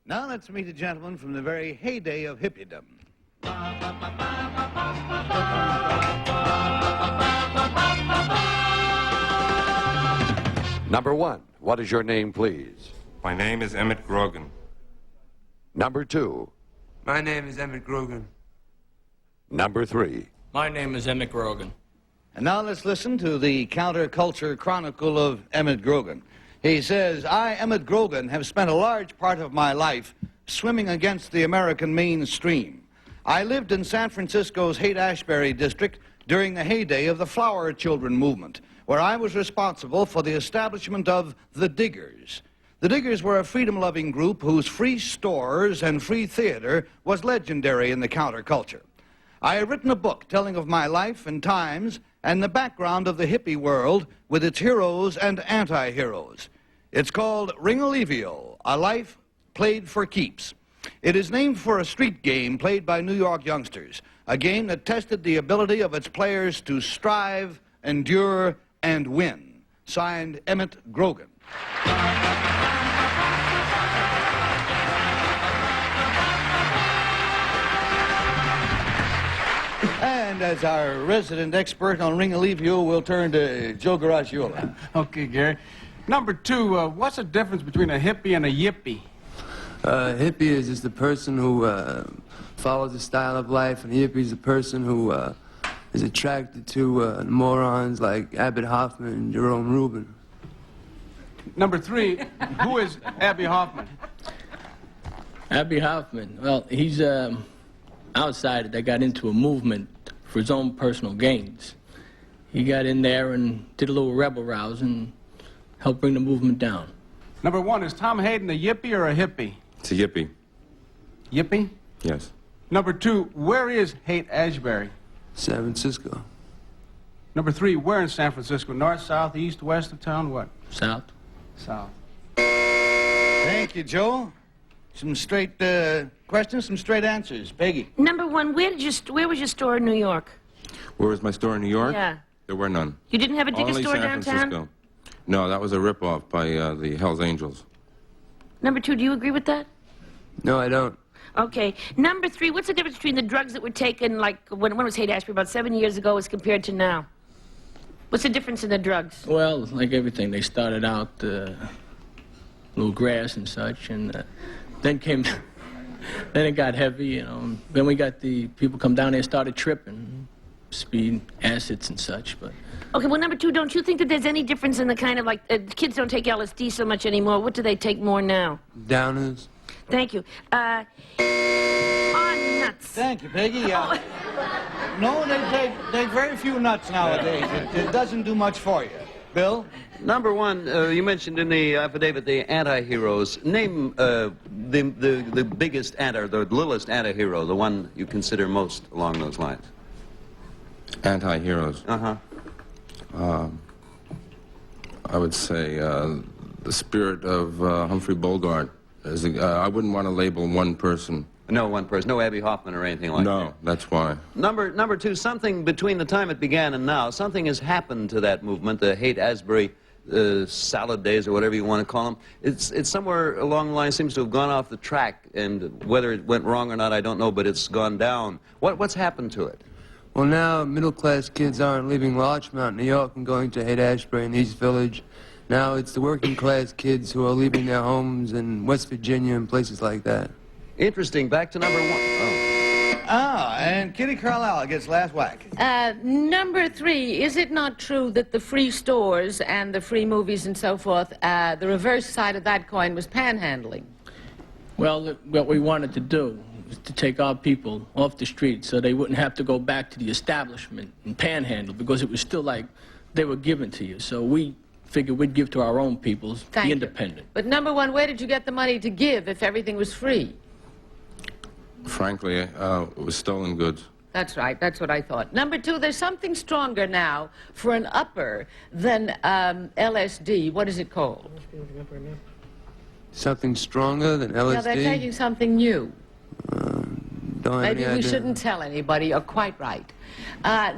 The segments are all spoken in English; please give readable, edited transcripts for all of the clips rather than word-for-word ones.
Now let's meet a gentleman from the very heyday of hippiedom. Number one, what is your name, please? My name is Emmett Grogan. Number two. My name is Emmett Grogan. Number three. My name is Emmett Grogan. And now let's listen to the counterculture chronicle of Emmett Grogan. He says, I, Emmett Grogan, have spent a large part of my life swimming against the American mainstream. I lived in San Francisco's Haight-Ashbury district during the heyday of the Flower Children movement, where I was responsible for the establishment of the Diggers. The Diggers were a freedom-loving group whose free stores and free theater was legendary in the counterculture. I have written a book telling of my life and times and the background of the hippie world with its heroes and anti-heroes. It's called Ring-a-Levio, A Life Played for Keeps. It is named for a street game played by New York youngsters, a game that tested the ability of its players to strive, endure, and win. Signed, Emmett Grogan. And as our resident expert on Ring-a-Levio, we'll turn to Joe Garagiola. Okay, Gary. Number two, what's the difference between a hippie and a yippie? Hippie is just the person who follows a style of life, and hippie is the person who is attracted to morons like Abbott Hoffman and Jerome Rubin. Number three, who is Abbie Hoffman? Abbie Hoffman, well, he's an outsider that got into a movement for his own personal gains. He got in there and did a little rebel rouse and helped bring the movement down. Number one, is Tom Hayden a yippie or a hippie? It's a yippie. Yippie? Yes. Number two, where is Haight-Ashbury? San Francisco. Number three, where in San Francisco? North, south, east, west of town, what? South. South. Thank you, Joe. Some straight questions, some straight answers. Peggy. Number one, where was your store in New York? Where was my store in New York? Yeah. There were none. You didn't have a digger Only store San downtown? Francisco. No, that was a ripoff by the Hells Angels. Number two, do you agree with that? No, I don't. Okay. Number three, what's the difference between the drugs that were taken, like, when was Haight-Ashbury, about 7 years ago, as compared to now? What's the difference in the drugs? Well, like everything, they started out little grass and such, and then then it got heavy, you know. And then we got the people come down there and started tripping, speed, acids and such, but... Okay, well, number two, don't you think that there's any difference in the kind of, like, kids don't take LSD so much anymore. What do they take more now? Downers. Thank you. On nuts. Thank you, Peggy. No, they take very few nuts nowadays. It doesn't do much for you. Bill? Number one, you mentioned in the affidavit the anti-heroes. Name the biggest the littlest anti-hero, the one you consider most along those lines. Anti-heroes. Uh-huh. I would say the spirit of Humphrey Bogart. I wouldn't want to label one person. No one person, no Abbie Hoffman or anything like that. No, that's why. Number two, something between the time it began and now, something has happened to that movement, the Haight-Ashbury salad days or whatever you want to call them. It's somewhere along the line seems to have gone off the track, and whether it went wrong or not, I don't know, but it's gone down. What's happened to it? Well, now middle-class kids aren't leaving Larchmont, New York, and going to Haight-Ashbury and East Village. Now it's the working-class kids who are leaving their homes in West Virginia and places like that. Interesting. Back to number one. Oh. And Kitty Carlisle gets last whack. Number three, is it not true that the free stores and the free movies and so forth, the reverse side of that coin was panhandling? Well, what we wanted to do was to take our people off the street so they wouldn't have to go back to the establishment and panhandle, because it was still like they were given to you. So we figured we'd give to our own people, the independent. But number one, where did you get the money to give if everything was free? Frankly, it was stolen goods. That's right, that's what I thought. Number two, there's something stronger now for an upper than LSD. What is it called? Something stronger than LSD? Yeah, they're taking something new. Don't have Maybe any we idea. shouldn't tell anybody. You're quite right.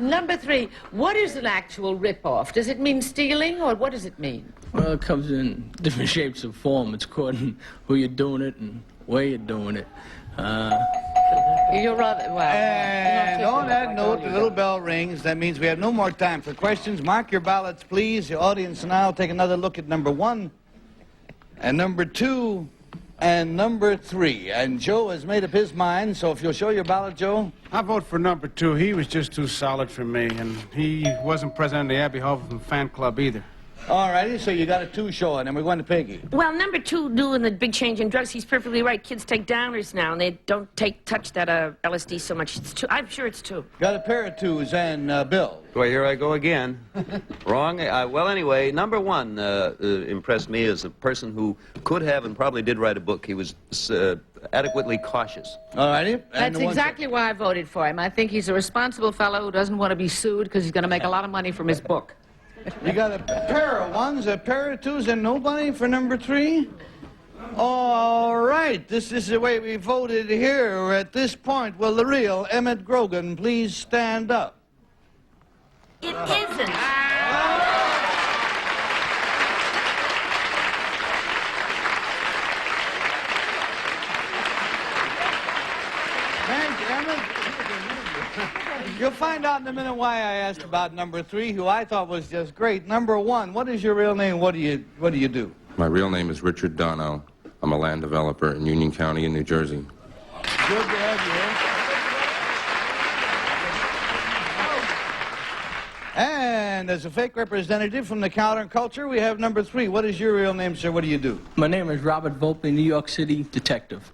Number three, what is an actual rip-off? Does it mean stealing, or what does it mean? Well, it comes in different shapes and form. It's according who you're doing it and way of doing it. You're rather, well... And not on that I note, told the you little that. bell rings. That means we have no more time for questions. Mark your ballots, please. The audience now take another look at number 1, and number 2, and number 3. And Joe has made up his mind, so if you'll show your ballot, Joe. I vote for number 2. He was just too solid for me, and he wasn't president of the Abby Hoffman fan club either. All righty, so you got a 2 showing, and we're going to Peggy. Well, number 2, doing the big change in drugs, he's perfectly right. Kids take downers now, and they don't touch that LSD so much. It's 2. I'm sure it's 2. Got a pair of 2s, and Bill. Boy, here I go again. Wrong. Well, anyway, number 1 impressed me as a person who could have and probably did write a book. He was adequately cautious. All righty. That's exactly why I voted for him. I think he's a responsible fellow who doesn't want to be sued because he's going to make a lot of money from his book. You got a pair of 1s, a pair of 2s, and nobody for number 3? All right, this is the way we voted here. At this point, will the real Emmett Grogan please stand up? It isn't. Thank you, Emmett. You'll find out in a minute why I asked about number 3, who I thought was just great. Number 1, what is your real name? What do you do? My real name is Richard Dono. I'm a land developer in Union County in New Jersey. Good to have you here. And as a fake representative from the counterculture, we have number 3. What is your real name, sir? What do you do? My name is Robert Volpe, New York City detective.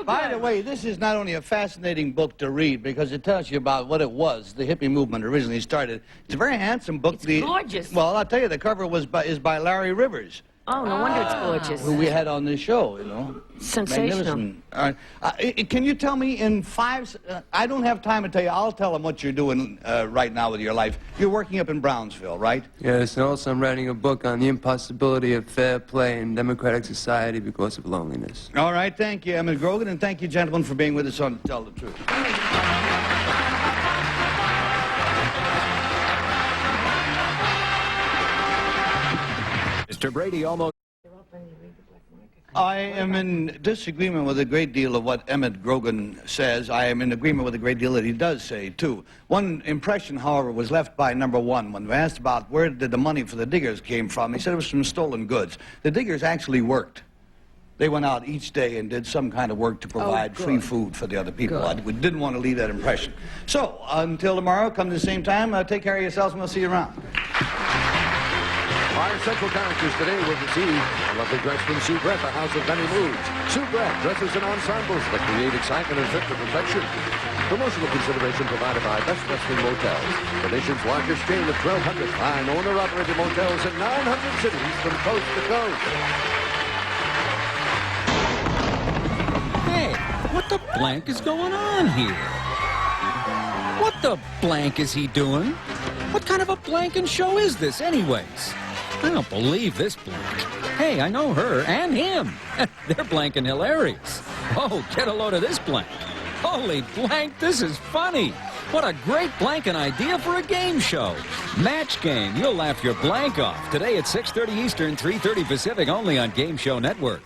By the way, this is not only a fascinating book to read because it tells you about what it was the hippie movement originally started. It's a very handsome book. It's gorgeous. Well, I'll tell you, the cover is by Larry Rivers. Oh, no wonder it's gorgeous. Who we had on this show, you know. Sensational. Can you tell me in 5... I don't have time to tell you. I'll tell them what you're doing right now with your life. You're working up in Brownsville, right? Yes, and also I'm writing a book on the impossibility of fair play in democratic society because of loneliness. All right, thank you, Emmett Grogan, and thank you, gentlemen, for being with us on Tell the Truth. Mr. Brady almost... I am in disagreement with a great deal of what Emmett Grogan says. I am in agreement with a great deal that he does say, too. One impression, however, was left by number 1 when we asked about where did the money for the diggers came from. He said it was from stolen goods. The diggers actually worked. They went out each day and did some kind of work to provide free food for the other people. We didn't want to leave that impression. So, until tomorrow, come to the same time, take care of yourselves and we'll see you around. Our central characters today will receive a lovely dress from Sue Brett, the house of many moods. Sue Brett dresses in ensembles that create excitement and fit to perfection. Promotional consideration provided by Best Western Motels, the nation's largest chain of 1,200 fine owner-operated motels in 900 cities from coast to coast. Hey, what the blank is going on here? What the blank is he doing? What kind of a blanking show is this, anyways? I don't believe this blank. Hey, I know her and him. They're blanking hilarious. Oh, get a load of this blank. Holy blank, this is funny. What a great blanking idea for a game show. Match Game. You'll laugh your blank off. Today at 6:30 Eastern, 3:30 Pacific, only on Game Show Network.